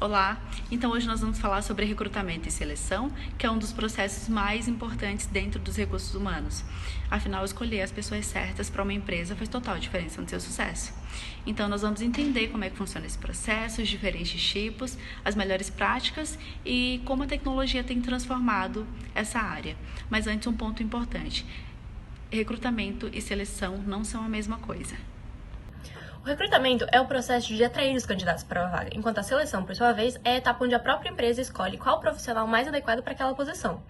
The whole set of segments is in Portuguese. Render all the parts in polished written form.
Olá, então hoje nós vamos falar sobre recrutamento e seleção, que é um dos processos mais importantes dentro dos recursos humanos. Afinal, escolher as pessoas certas para uma empresa faz total diferença no seu sucesso. Então nós vamos entender como é que funciona esse processo, os diferentes tipos, as melhores práticas e como a tecnologia tem transformado essa área. Mas antes, um ponto importante: recrutamento e seleção não são a mesma coisa. O recrutamento é o processo de atrair os candidatos para a vaga, enquanto a seleção, por sua vez, é a etapa onde a própria empresa escolhe qual profissional mais adequado para aquela posição.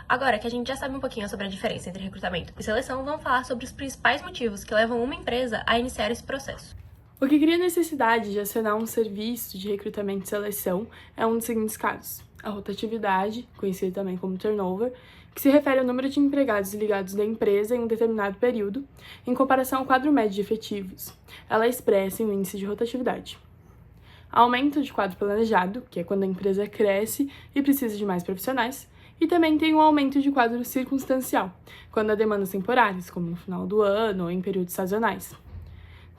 Agora que a gente já sabe um pouquinho sobre a diferença entre recrutamento e seleção, vamos falar sobre os principais motivos que levam uma empresa a iniciar esse processo. O que cria necessidade de acionar um serviço de recrutamento e seleção é um dos seguintes casos: a rotatividade, conhecida também como turnover, que se refere ao número de empregados ligados da empresa em um determinado período, em comparação ao quadro médio de efetivos. Ela expressa em um índice de rotatividade. Aumento de quadro planejado, que é quando a empresa cresce e precisa de mais profissionais, e também tem um aumento de quadro circunstancial, quando há demandas temporárias, como no final do ano ou em períodos sazonais.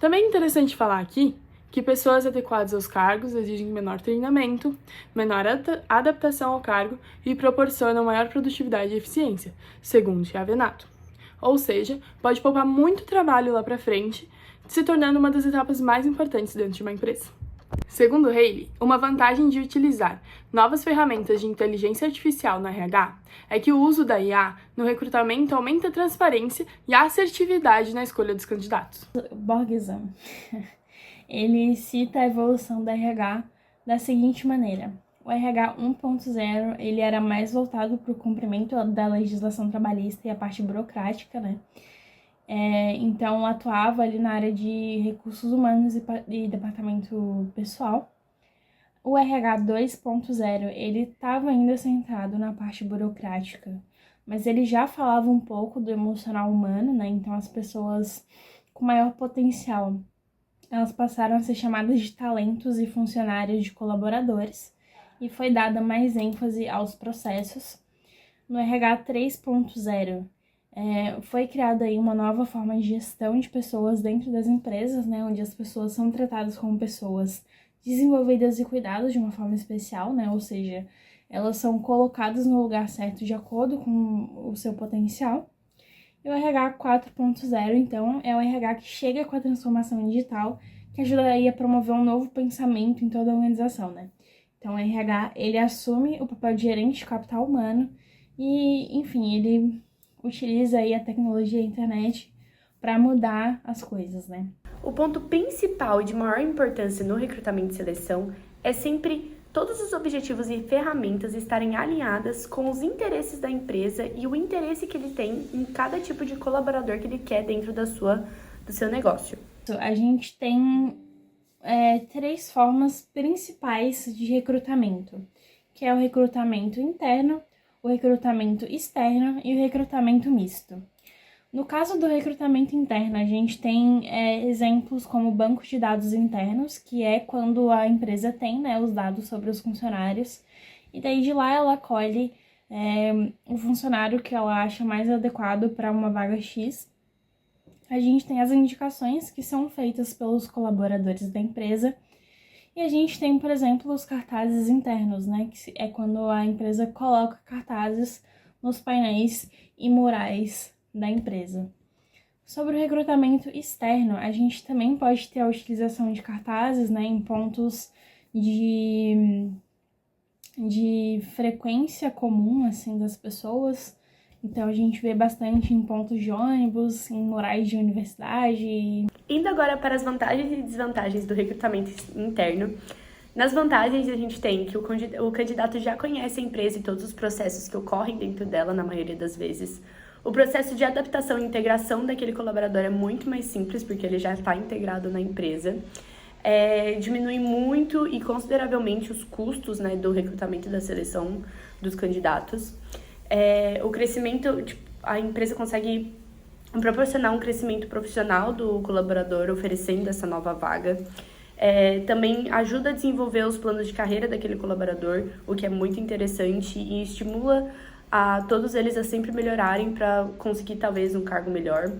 Também é interessante falar aqui que pessoas adequadas aos cargos exigem menor treinamento, menor adaptação ao cargo e proporcionam maior produtividade e eficiência, segundo Chiavenato. Ou seja, pode poupar muito trabalho lá para frente, se tornando uma das etapas mais importantes dentro de uma empresa. Segundo Haley, uma vantagem de utilizar novas ferramentas de inteligência artificial no RH é que o uso da IA no recrutamento aumenta a transparência e a assertividade na escolha dos candidatos. Borgeson. Ele cita a evolução do RH da seguinte maneira: o RH 1.0 ele era mais voltado para o cumprimento da legislação trabalhista e a parte burocrática, né? Então atuava ali na área de recursos humanos e departamento pessoal. O RH 2.0 ele estava ainda centrado na parte burocrática, mas ele já falava um pouco do emocional humano, né? Então as pessoas com maior potencial elas passaram a ser chamadas de talentos e funcionários de colaboradores, e foi dada mais ênfase aos processos. No RH 3.0, foi criada aí uma nova forma de gestão de pessoas dentro das empresas, né, onde as pessoas são tratadas como pessoas desenvolvidas e cuidadas de uma forma especial, né, ou seja, elas são colocadas no lugar certo de acordo com o seu potencial. E o RH 4.0, então, é o RH que chega com a transformação digital, que ajuda aí a promover um novo pensamento em toda a organização, né? Então, o RH, ele assume o papel de gerente de capital humano e, enfim, ele utiliza aí a tecnologia e a internet para mudar as coisas, né? O ponto principal e de maior importância no recrutamento e seleção é sempre todos os objetivos e ferramentas estarem alinhadas com os interesses da empresa e o interesse que ele tem em cada tipo de colaborador que ele quer dentro do seu negócio. A gente tem 3 formas principais de recrutamento, que é o recrutamento interno, o recrutamento externo e o recrutamento misto. No caso do recrutamento interno, a gente tem exemplos como bancos de dados internos, que é quando a empresa tem, né, os dados sobre os funcionários, e daí de lá ela colhe o funcionário que ela acha mais adequado para uma vaga X. A gente tem as indicações que são feitas pelos colaboradores da empresa, e a gente tem, por exemplo, os cartazes internos, né, que é quando a empresa coloca cartazes nos painéis e murais da empresa. Sobre o recrutamento externo, a gente também pode ter a utilização de cartazes, né, em pontos de frequência comum, assim, das pessoas. Então, a gente vê bastante em pontos de ônibus, em murais de universidade. Indo agora para as vantagens e desvantagens do recrutamento interno. Nas vantagens, a gente tem que o candidato já conhece a empresa e todos os processos que ocorrem dentro dela, na maioria das vezes. O processo de adaptação e integração daquele colaborador é muito mais simples, porque ele já está integrado na empresa. Diminui muito e consideravelmente os custos, né, do recrutamento e da seleção dos candidatos. O crescimento, a empresa consegue proporcionar um crescimento profissional do colaborador, oferecendo essa nova vaga. Também ajuda a desenvolver os planos de carreira daquele colaborador, o que é muito interessante e estimula a todos eles a sempre melhorarem para conseguir talvez um cargo melhor.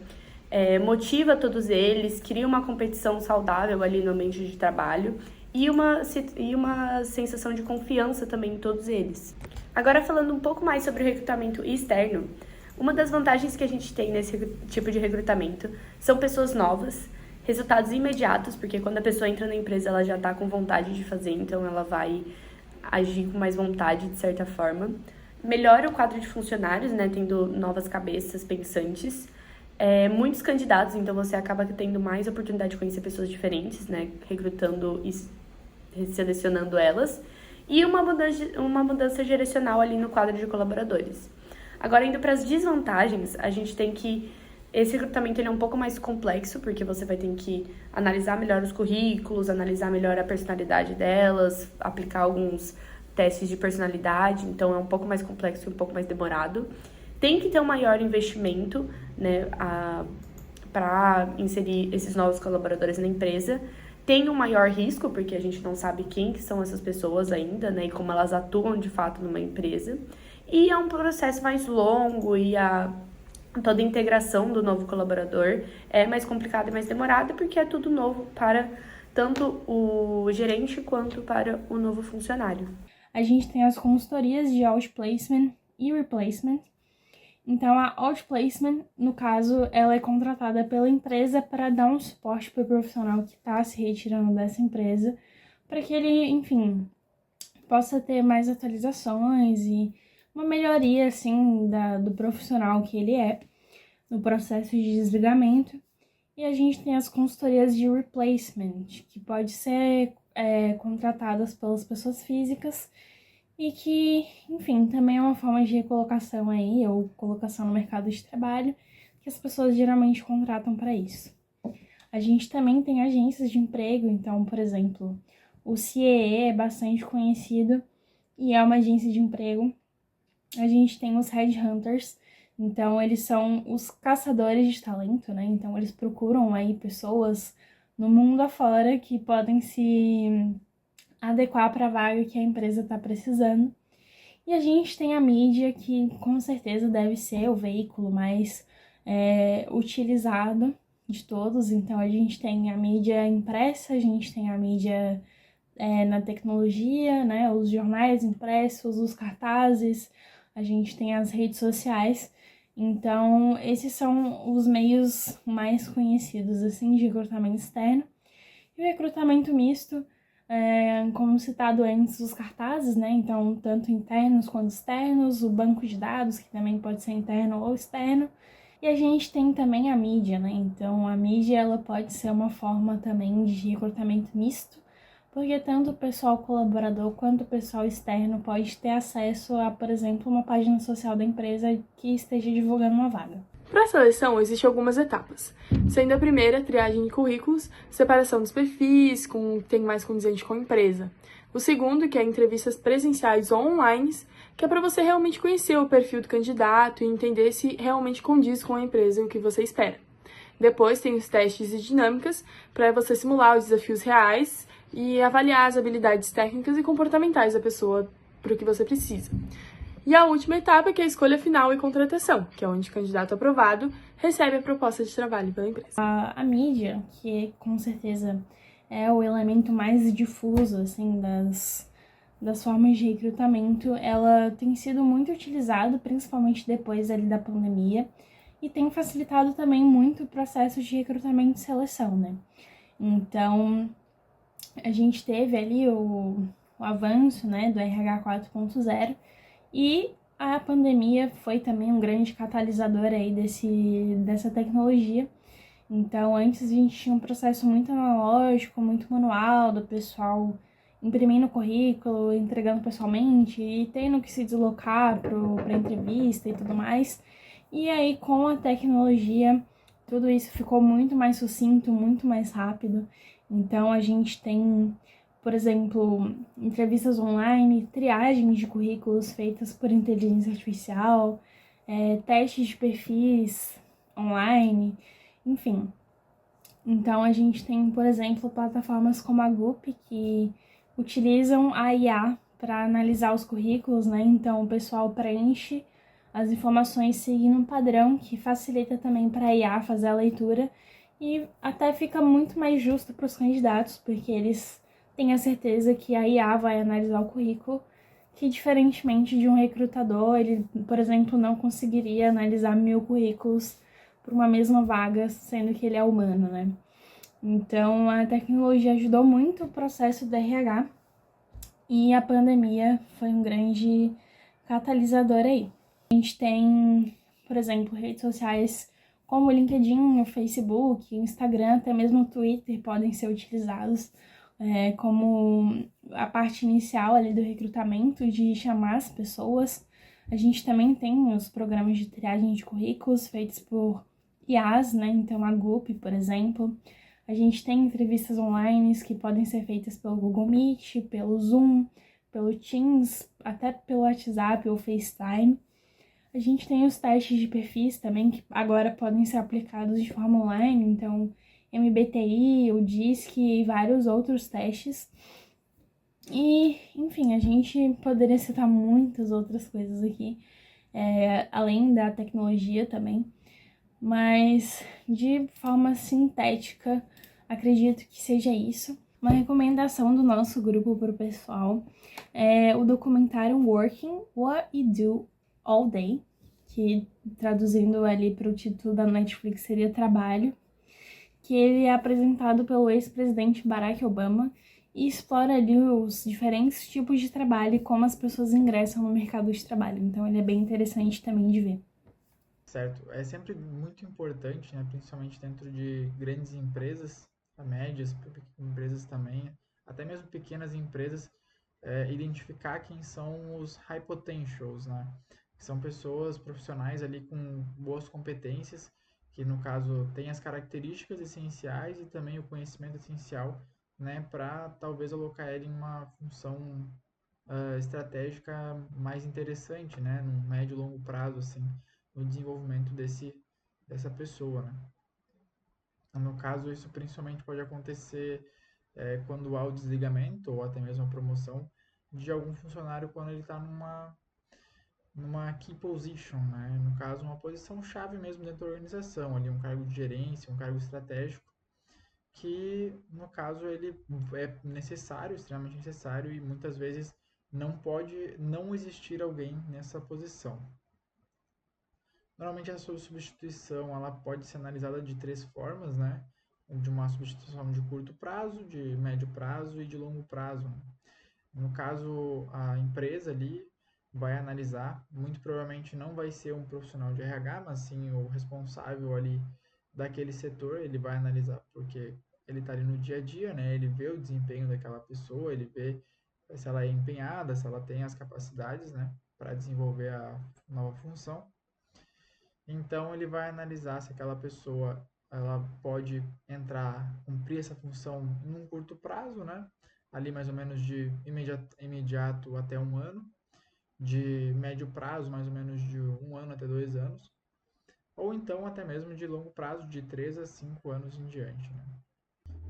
Motiva todos eles, cria uma competição saudável ali no ambiente de trabalho e uma sensação de confiança também em todos eles. Agora, falando um pouco mais sobre o recrutamento externo, uma das vantagens que a gente tem nesse tipo de recrutamento são pessoas novas, resultados imediatos, porque quando a pessoa entra na empresa ela já está com vontade de fazer, então ela vai agir com mais vontade, de certa forma. Melhora o quadro de funcionários, né, tendo novas cabeças pensantes. Muitos candidatos, então você acaba tendo mais oportunidade de conhecer pessoas diferentes, né, recrutando e selecionando elas. E uma mudança geracional ali no quadro de colaboradores. Agora, indo para as desvantagens, a gente tem que esse recrutamento ele é um pouco mais complexo, porque você vai ter que analisar melhor os currículos, analisar melhor a personalidade delas, aplicar alguns testes de personalidade, então é um pouco mais complexo e um pouco mais demorado. Tem que ter um maior investimento, né, para inserir esses novos colaboradores na empresa. Tem um maior risco, porque a gente não sabe quem que são essas pessoas ainda, né, e como elas atuam de fato numa empresa. E é um processo mais longo e toda a integração do novo colaborador é mais complicada e mais demorada, porque é tudo novo para tanto o gerente quanto para o novo funcionário. A gente tem as consultorias de outplacement e replacement. Então, a outplacement, no caso, ela é contratada pela empresa para dar um suporte para o profissional que está se retirando dessa empresa, para que ele, enfim, possa ter mais atualizações e uma melhoria, assim, do profissional que ele é no processo de desligamento. E a gente tem as consultorias de replacement, que pode ser contratadas pelas pessoas físicas e que, enfim, também é uma forma de recolocação aí, ou colocação no mercado de trabalho, que as pessoas geralmente contratam para isso. A gente também tem agências de emprego, então, por exemplo, o CIEE é bastante conhecido e é uma agência de emprego. A gente tem os headhunters, então eles são os caçadores de talento, né? Então eles procuram aí pessoas no mundo afora que podem se adequar para a vaga que a empresa está precisando. E a gente tem a mídia, que com certeza deve ser o veículo mais utilizado de todos. Então a gente tem a mídia impressa, a gente tem a mídia na tecnologia, né? Os jornais impressos, os cartazes, a gente tem as redes sociais. Então, esses são os meios mais conhecidos, assim, de recrutamento externo. E o recrutamento misto, como citado antes, os cartazes, né? Então, tanto internos quanto externos, o banco de dados, que também pode ser interno ou externo. E a gente tem também a mídia, né? Então, a mídia, ela pode ser uma forma também de recrutamento misto, porque tanto o pessoal colaborador quanto o pessoal externo pode ter acesso a, por exemplo, uma página social da empresa que esteja divulgando uma vaga. Para a seleção, existem algumas etapas, sendo a primeira triagem de currículos, separação dos perfis, com tem mais condizente com a empresa. O segundo, que é entrevistas presenciais ou online, que é para você realmente conhecer o perfil do candidato e entender se realmente condiz com a empresa e o que você espera. Depois tem os testes e dinâmicas, para você simular os desafios reais e avaliar as habilidades técnicas e comportamentais da pessoa para o que você precisa. E a última etapa, que é a escolha final e contratação, que é onde o candidato aprovado recebe a proposta de trabalho pela empresa. A mídia, que com certeza é o elemento mais difuso, assim, das formas de recrutamento, ela tem sido muito utilizada, principalmente depois ali da pandemia, e tem facilitado também muito o processo de recrutamento e seleção, né? Então, a gente teve ali o avanço, né, do RH 4.0, e a pandemia foi também um grande catalisador aí dessa tecnologia. Então, antes a gente tinha um processo muito analógico, muito manual, do pessoal imprimindo o currículo, entregando pessoalmente e tendo que se deslocar para entrevista e tudo mais. E aí, com a tecnologia, tudo isso ficou muito mais sucinto, muito mais rápido. Então, a gente tem, por exemplo, entrevistas online, triagens de currículos feitas por inteligência artificial, testes de perfis online, enfim. Então, a gente tem, por exemplo, plataformas como a Goop, que utilizam a IA para analisar os currículos, né? Então, o pessoal preenche as informações seguindo um padrão que facilita também para a IA fazer a leitura e até fica muito mais justo para os candidatos, porque eles tenha certeza que a IA vai analisar o currículo, que diferentemente de um recrutador, ele, por exemplo, não conseguiria analisar 1000 currículos por uma mesma vaga, sendo que ele é humano, né? Então, a tecnologia ajudou muito o processo do RH e a pandemia foi um grande catalisador aí. A gente tem, por exemplo, redes sociais como o LinkedIn, o Facebook, o Instagram, até mesmo o Twitter podem ser utilizados como a parte inicial ali do recrutamento, de chamar as pessoas. A gente também tem os programas de triagem de currículos feitos por IAs, né? Então, a Goop, por exemplo. A gente tem entrevistas online que podem ser feitas pelo Google Meet, pelo Zoom, pelo Teams, até pelo WhatsApp ou FaceTime. A gente tem os testes de perfis também, que agora podem ser aplicados de forma online, então MBTI, o DISC e vários outros testes. E, enfim, a gente poderia citar muitas outras coisas aqui, além da tecnologia também, mas de forma sintética, acredito que seja isso. Uma recomendação do nosso grupo para o pessoal é o documentário Working, What You Do All Day, que traduzindo ali para o título da Netflix seria Trabalho, que ele é apresentado pelo ex-presidente Barack Obama e explora ali os diferentes tipos de trabalho e como as pessoas ingressam no mercado de trabalho. Então ele é bem interessante também de ver. Certo, é sempre muito importante, né, principalmente dentro de grandes empresas, médias, empresas também, até mesmo pequenas empresas, identificar quem são os high potentials, né, que são pessoas profissionais ali com boas competências, que no caso têm as características essenciais e também o conhecimento essencial, né, para talvez alocar ele em uma função estratégica mais interessante, né, no médio e longo prazo, assim, no desenvolvimento dessa pessoa, né. No meu caso, isso principalmente pode acontecer quando há o desligamento ou até mesmo a promoção de algum funcionário quando ele está numa key position, né? No caso, uma posição chave mesmo dentro da organização, ali um cargo de gerência, um cargo estratégico, que no caso ele é necessário, extremamente necessário e muitas vezes não pode não existir alguém nessa posição. Normalmente a sua substituição ela pode ser analisada de três formas, né? De uma substituição de curto prazo, de médio prazo e de longo prazo. No caso, a empresa ali vai analisar, muito provavelmente não vai ser um profissional de RH, mas sim o responsável ali daquele setor, ele vai analisar porque ele está ali no dia a dia, né? Ele vê o desempenho daquela pessoa, ele vê se ela é empenhada, se ela tem as capacidades, né, para desenvolver a nova função. Então ele vai analisar se aquela pessoa ela pode entrar, cumprir essa função em um curto prazo, né? Ali mais ou menos de imediato até um ano, de médio prazo mais ou menos de um ano até 2 anos, ou então até mesmo de longo prazo, de 3 a 5 anos em diante, né?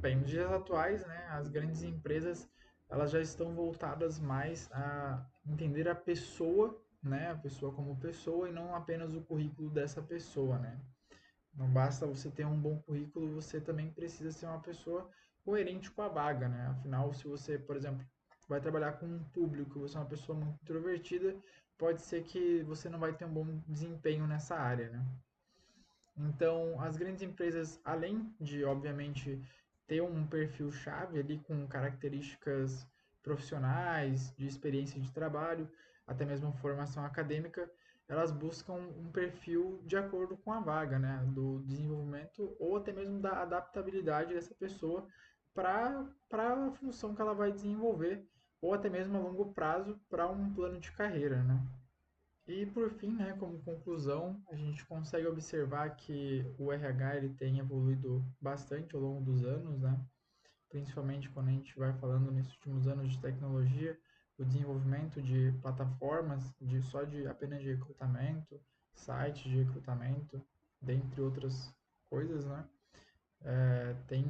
Bem, nos dias atuais, né, as grandes empresas elas já estão voltadas mais a entender a pessoa, né, a pessoa como pessoa e não apenas o currículo dessa pessoa, né? Não basta você ter um bom currículo, você também precisa ser uma pessoa coerente com a vaga, né? Afinal, se você, por exemplo, vai trabalhar com um público, você é uma pessoa muito introvertida, pode ser que você não vai ter um bom desempenho nessa área, né? Então, as grandes empresas, além de, obviamente, ter um perfil-chave ali com características profissionais, de experiência de trabalho, até mesmo formação acadêmica, elas buscam um perfil de acordo com a vaga, né, do desenvolvimento ou até mesmo da adaptabilidade dessa pessoa para a função que ela vai desenvolver, ou até mesmo a longo prazo para um plano de carreira, né? E por fim, né, como conclusão, a gente consegue observar que o RH ele tem evoluído bastante ao longo dos anos, né? Principalmente quando a gente vai falando nesses últimos anos de tecnologia, o desenvolvimento de plataformas de apenas de recrutamento, sites de recrutamento, dentre outras coisas, né? Tem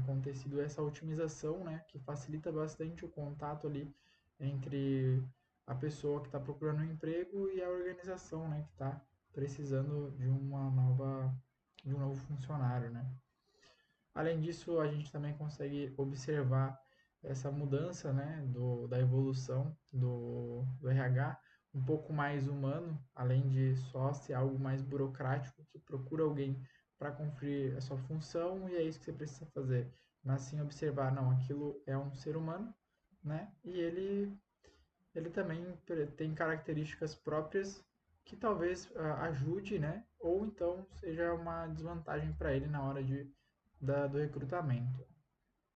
acontecido essa otimização, né, que facilita bastante o contato ali entre a pessoa que está procurando um emprego e a organização, né, que está precisando de um novo funcionário, né. Além disso, a gente também consegue observar essa mudança, né, da evolução do RH, um pouco mais humano, além de só ser algo mais burocrático, que procura alguém para cumprir a sua função e é isso que você precisa fazer. Mas sim observar, não, aquilo é um ser humano, né, e ele também tem características próprias que talvez ajude, né, ou então seja uma desvantagem para ele na hora do recrutamento.